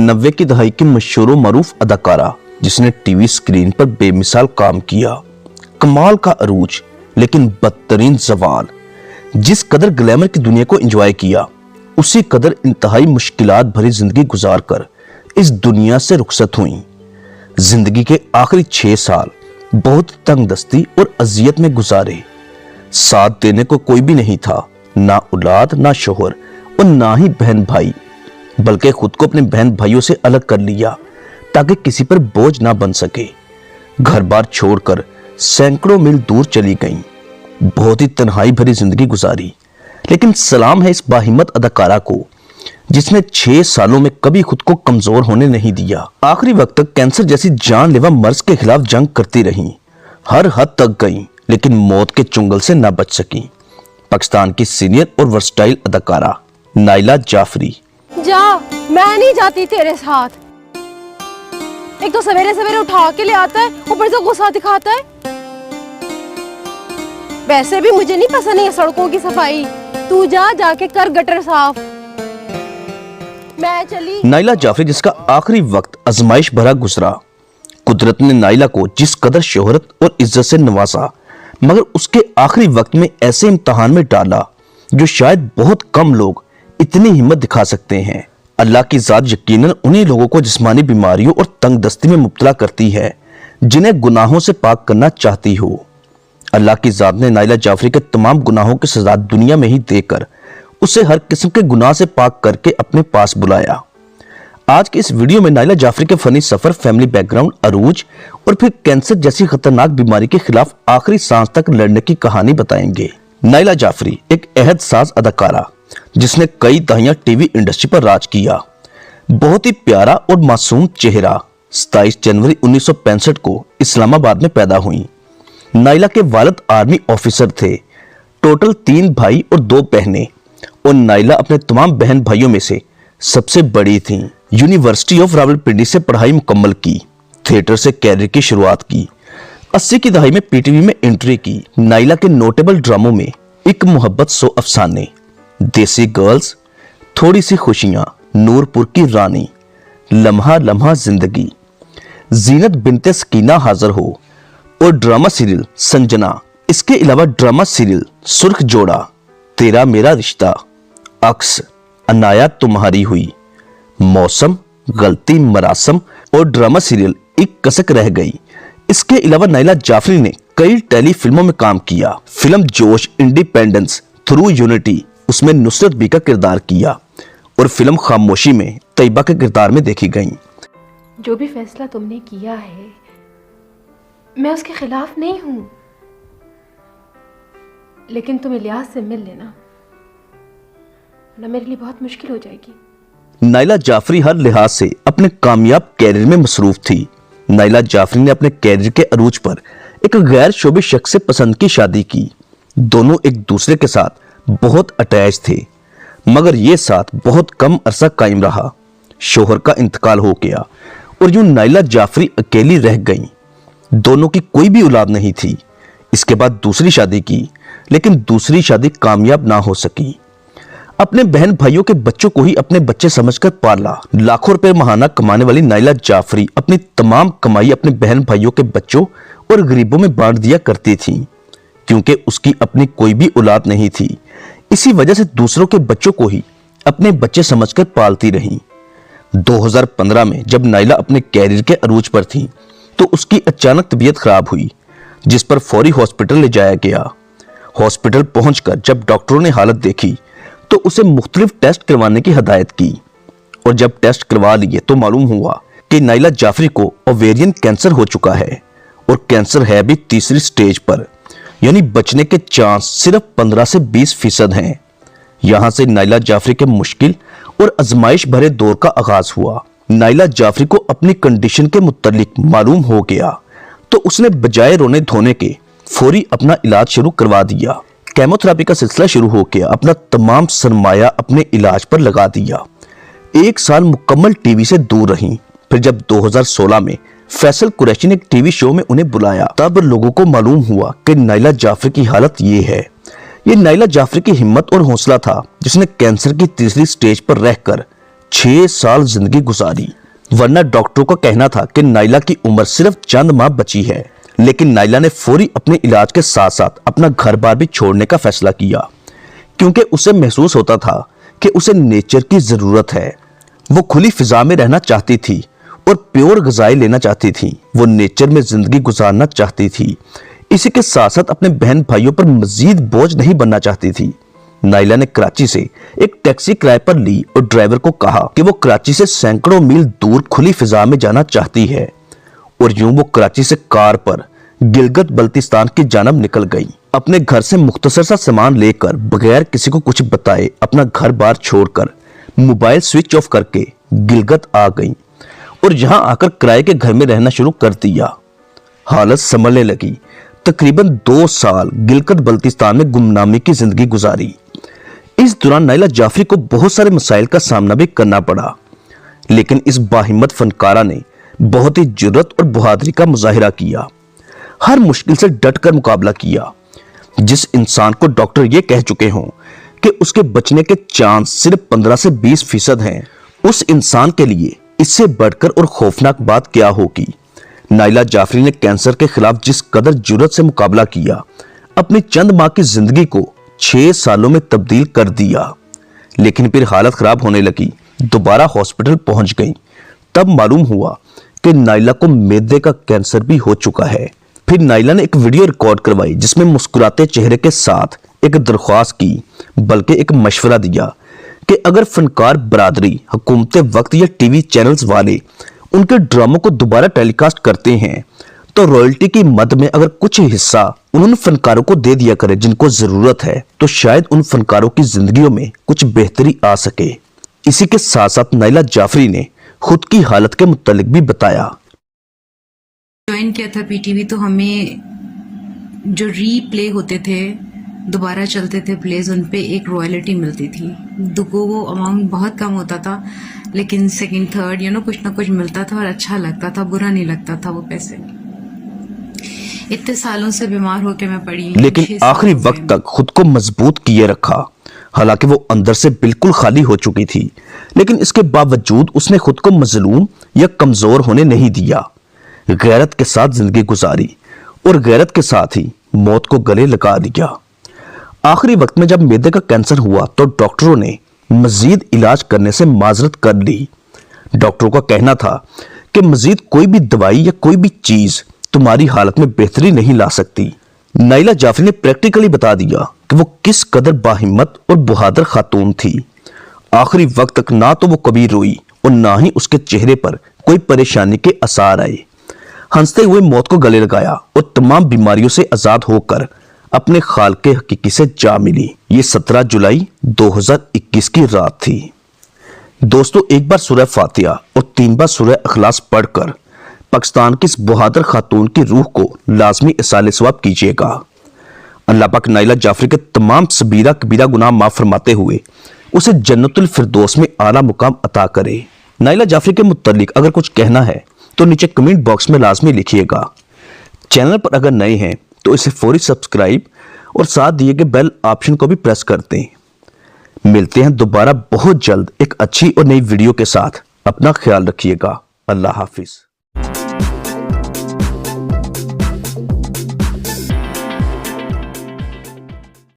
90 की दहाई की मशहूर मरूफ अदाकारा जिसने टीवी स्क्रीन पर बेमिसाल काम किया, कमाल का अरूज लेकिन बदतरीन जवाल। जिस कदर ग्लैमर की दुनिया को एंजॉय किया, उसी कदर इंतहाई मुश्किलात भरी जिंदगी गुजार कर इस दुनिया से रुखसत हुई। जिंदगी के आखिरी 6 साल बहुत तंगदस्ती और अजियत में गुजारे। साथ देने को कोई भी नहीं था, ना औलाद, ना शोहर और ना ही बहन भाई, बल्कि खुद को अपने बहन भाइयों से अलग कर लिया ताकि किसी पर बोझ ना बन सके। घर बार छोड़कर सैकड़ों मील दूर चली गईं। बहुत ही तन्हाई भरी जिंदगी गुजारी, लेकिन सलाम है इस बाहिम्मत अदाकारा को जिसने 6 सालों में कभी खुद को कमजोर होने नहीं दिया। आखिरी वक्त तक कैंसर जैसी जानलेवा मर्ज के खिलाफ जंग करती रही, हर हद तक गई लेकिन मौत के चुंगल से ना बच सकी। पाकिस्तान की सीनियर और वर्सटाइल अदाकारा नाइला जाफरी। जा, मैं नहीं जाती तेरे साथ। एक तो सवेरे सवेरे उठा के ले आता है, ऊपर से गुस्सा दिखाता है। वैसे भी मुझे नहीं पसंद है सड़कों की सफाई। तू जा, जाके कर गटर साफ। मैं चली। नाइला जाफरी जिसका आखिरी वक्त आजमाइश भरा गुजरा। कुदरत ने नाइला को जिस कदर शोहरत और इज्जत से नवाजा, मगर उसके आखिरी वक्त में ऐसे इम्तिहान में डाला जो शायद बहुत कम लोग इतनी हिम्मत दिखा सकते हैं। अल्लाह की जात यकीनन उन्हीं लोगों को जिस्मानी बीमारियों और तंगदस्ती में मुब्तला करती है जिन्हें गुनाहों से पाक करना चाहती हो। अल्लाह की जात ने नाइला जाफरी के तमाम गुनाहों की सजा दुनिया में ही देकर उसे हर किस्म के गुनाह से पाक करके अपने पास बुलाया। आज की इस वीडियो में नाइला जाफरी के फनी सफर, फैमिली बैकग्राउंड, अरूज और फिर कैंसर जैसी खतरनाक बीमारी के खिलाफ आखिरी सांस तक लड़ने की कहानी बताएंगे। नाइला जाफरी एक अहद साज अदाकारा जिसने कई दहाइयां टीवी इंडस्ट्री पर राज किया। बहुत ही प्यारा और मासूम चेहरा। 27 जनवरी 1965 को इस्लामाबाद में पैदा हुई। नाइला के वालिद आर्मी ऑफिसर थे। टोटल 3 भाई और 2 बहनें, और नाइला अपने तमाम बहन भाइयों में से सबसे बड़ी थीं। यूनिवर्सिटी ऑफ रावलपिंडी से पढ़ाई मुकम्मल की। थिएटर से कैरियर की शुरुआत की। 80 की दहाई में पीटीवी में एंट्री की। नाइला के नोटेबल ड्रामों में एक मोहब्बत 100 अफसाने, देसी गर्ल्स, थोड़ी सी खुशियां, नूरपुर की रानी, लम्हा लम्हा जिंदगी, जीनत बिनते सकीना हाजिर हो और ड्रामा सीरियल संजना। इसके अलावा ड्रामा सीरियल सुर्ख जोड़ा, तेरा मेरा रिश्ता, अक्स, अनाया तुम्हारी हुई, मौसम, गलती, मरासम और ड्रामा सीरियल एक कसक रह गई। इसके अलावा नाइला जाफरी ने कई टेली फिल्मों में काम किया। फिल्म जोश, इंडिपेंडेंस, थ्रू यूनिटी, उसमें नुसरत बी का किरदार किया और फिल्म खामोशी में तैयबा के किरदार में देखी गईं। जो भी फैसला तुमने किया है, मैं उसके खिलाफ नहीं हूं, लेकिन तुम इलियास से मिल लेना, ना मेरे लिए बहुत मुश्किल हो जाएगी। नाइला जाफरी हर लिहाज से अपने कामयाब कैरियर में मसरूफ थी। नाइला जाफरी ने अपने कैरियर के अरूज पर एक गैर शोबी शख्स से पसंद की शादी की। दोनों एक दूसरे के साथ बहुत अटैच थे, मगर यह साथ बहुत कम अरसा कायम रहा। शोहर का इंतकाल हो गया और यूं नाइला जाफरी अकेली रह गईं। दोनों की कोई भी औलाद नहीं थी। इसके बाद दूसरी शादी की, लेकिन दूसरी शादी कामयाब ना हो सकी। अपने बहन भाइयों के बच्चों को ही अपने बच्चे समझकर पाला। लाखों रुपए महाना कमाने वाली नाइला जाफरी अपनी तमाम कमाई अपने बहन भाइयों के बच्चों और गरीबों में बांट दिया करती थी, क्योंकि उसकी अपनी कोई भी औलाद नहीं थी। इसी वजह से दूसरों के बच्चों को ही अपने बच्चे समझकर पालती रही। 2015 में जब नाइला अपने कैरियर के अरूज पर थी, तो उसकी अचानक तबीयत खराब हुई, जिस पर फौरी हॉस्पिटल ले जाया गया। हॉस्पिटल पहुंचकर जब डॉक्टरों ने हालत देखी तो उसे मुख्तलिफ टेस्ट करवाने की हदायत की, और जब टेस्ट करवा लिए तो मालूम हुआ कि नाइला जाफरी को ओवेरियन कैंसर हो चुका है, और कैंसर है भी 3री स्टेज पर, यानी बचने के चांस सिर्फ 15 से 20% हैं। यहां से नाइला जाफरी के मुश्किल और आजमाइश भरे दौर का आगाज हुआ। नाइला जाफरी को अपनी कंडीशन के मुतालिक मालूम हो गया, तो उसने बजाय रोने धोने के फौरी अपना इलाज शुरू करवा दिया। केमोथेरेपी का सिलसिला शुरू हो गया। अपना तमाम सरमाया अपने इलाज पर लगा दिया। 1 साल मुकम्मल टीवी से दूर रहीं। फिर जब 2016 में फैसल कुरैशी ने एक टीवी शो में उन्हें बुलाया, तब लोगों को मालूम हुआ कि नाइला जाफरी की हालत ये है। ये नाइला जाफरी की हिम्मत और हौसला था जिसने कैंसर की 3री स्टेज पर रहकर 6 साल जिंदगी गुजारी, वरना डॉक्टरों का कहना था कि नाइला की उम्र सिर्फ चंद माह बची है। लेकिन नाइला ने फौरी अपने इलाज के साथ साथ अपना घर बार भी छोड़ने का फैसला किया, क्योंकि उसे महसूस होता था कि उसे नेचर की जरूरत है। वो खुली फिजा में रहना चाहती थी और प्योर ग़िज़ाएं लेना चाहती थी। वो नेचर में जिंदगी गुजारना चाहती थी। इसी के साथ साथ अपने बहन भाइयों पर मजीद बोझ नहीं बनना चाहती थी। नाइला ने कराची से एक टैक्सी किराए पर ली और ड्राइवर को कहा कि वो कराची से सैकड़ों मील दूर खुली फिजा में जाना चाहती है, और यूं वो कराची से कार पर गिलगित बल्तिस्तान की जानब निकल गई। अपने घर से मुख्तसर सा सामान लेकर बगैर किसी को कुछ बताए अपना घर बार छोड़कर मोबाइल स्विच ऑफ करके गिलगित आ गई और यहां आकर किराए के घर में रहना शुरू कर दिया। हालत संभलने लगी। तकरीबन 2 साल गिलगित बल्तिस्तान में गुमनामी की जिंदगी गुजारी। इस दौरान नाइला जाफरी को बहुत सारे मसाइल का सामना भी करना पड़ा, लेकिन इस बाहिम्मत फनकारा ने बहुत ही जुर्रत और बहादुरी का मुजाहिरा किया। हर मुश्किल से डटकर मुकाबला किया। जिस इंसान को डॉक्टर ये कह चुके हों कि उसके बचने के चांस सिर्फ 15 से 20% हैं, उस इंसान के लिए इससे बढ़कर और खौफनाक बात क्या होगी। नाइला जाफरी ने कैंसर के खिलाफ जिस कदर जुर्रत से मुकाबला किया, अपनी चंद माह की जिंदगी को 6 सालों में तब्दील कर दिया। लेकिन फिर हालत खराब होने लगी। दोबारा हॉस्पिटल पहुंच गई। तब मालूम हुआ कि नाइला को मैदे का कैंसर भी हो चुका है। फिर नाइला ने एक वीडियो रिकॉर्ड करवाई जिसमें मुस्कुराते चेहरे के साथ एक दरख्वास्त की, बल्कि एक मशवरा दिया कि अगर फनकार बरादरी, हुकूमत वक्त या टीवी चैनल्स वाले उनके ड्रामों को दोबारा टेलीकास्ट करते हैं तो रॉयल्टी की मद में अगर कुछ हिस्सा उन फनकारों को दे दिया करे जिनको जरूरत है, तो शायद उन फनकारों की जिंदगियों में कुछ बेहतरी आ सके। इसी के साथ साथ नाइला जाफरी ने खुद की हालत के मुतालिक भी बताया। ज्वाइन किया था पीटीवी, तो हमें जो रीप्ले होते थे, दोबारा चलते थे प्लेज, उन पे एक रॉयल्टी मिलती थी। दुगो वो अमाउंट बहुत कम होता था, लेकिन सेकंड थर्ड कुछ ना कुछ मिलता था और अच्छा लगता था, बुरा नहीं लगता था वो पैसे। इतने सालों से बीमार होकर मैं पड़ी, लेकिन आखिरी वक्त तक खुद को मजबूत किए रखा। हालांकि वो अंदर से बिल्कुल खाली हो चुकी थी, लेकिन इसके बावजूद उसने खुद को मजलूम या कमजोर होने नहीं दिया। गैरत के साथ जिंदगी गुजारी और गैरत के साथ ही मौत को गले लगा दिया। आखिरी वक्त में जब मैदे का कैंसर हुआ तो डॉक्टरों ने मजीद इलाज करने से माजरत कर ली। डॉक्टरों का कहना था कि मजीद कोई भी दवाई या कोई भी चीज तुम्हारी हालत में बेहतरी नहीं ला सकती। नाइला जाफरी ने प्रैक्टिकली बता दिया कि वो किस कदर बाहिम्मत और बहादुर खातून थी। आखिरी वक्त तक ना तो वो कभी रोई और ना ही उसके चेहरे पर कोई परेशानी के आसार आए। हंसते हुए मौत को गले लगाया और तमाम बीमारियों से आजाद होकर अपने खालिक हकीकी से जा मिली। ये 17 जुलाई 2021 की रात थी। दोस्तों, एक बार सूरह फातिहा और 3 बार सूरह इखलास पढ़कर पाकिस्तान की इस बहादुर खातून की रूह को लाजमी इसाले सवाब कीजिएगा। अल्लाह पाक नाइला जाफरी के तमाम सबीरा कबीरा गुनाह माफ फरमाते हुए उसे जन्नतुल फिरदौस में आला मुकाम अता करे। नाइला जाफरी के मुतालिक अगर कुछ कहना है तो नीचे कमेंट बॉक्स में लाजमी लिखिएगा। चैनल पर अगर नए हैं तो इसे फौरी सब्सक्राइब और साथ दिए गए बेल ऑप्शन को भी प्रेस कर दें। मिलते हैं दोबारा बहुत जल्द एक अच्छी और नई वीडियो के साथ। अपना ख्याल रखिएगा। अल्लाह हाफिज।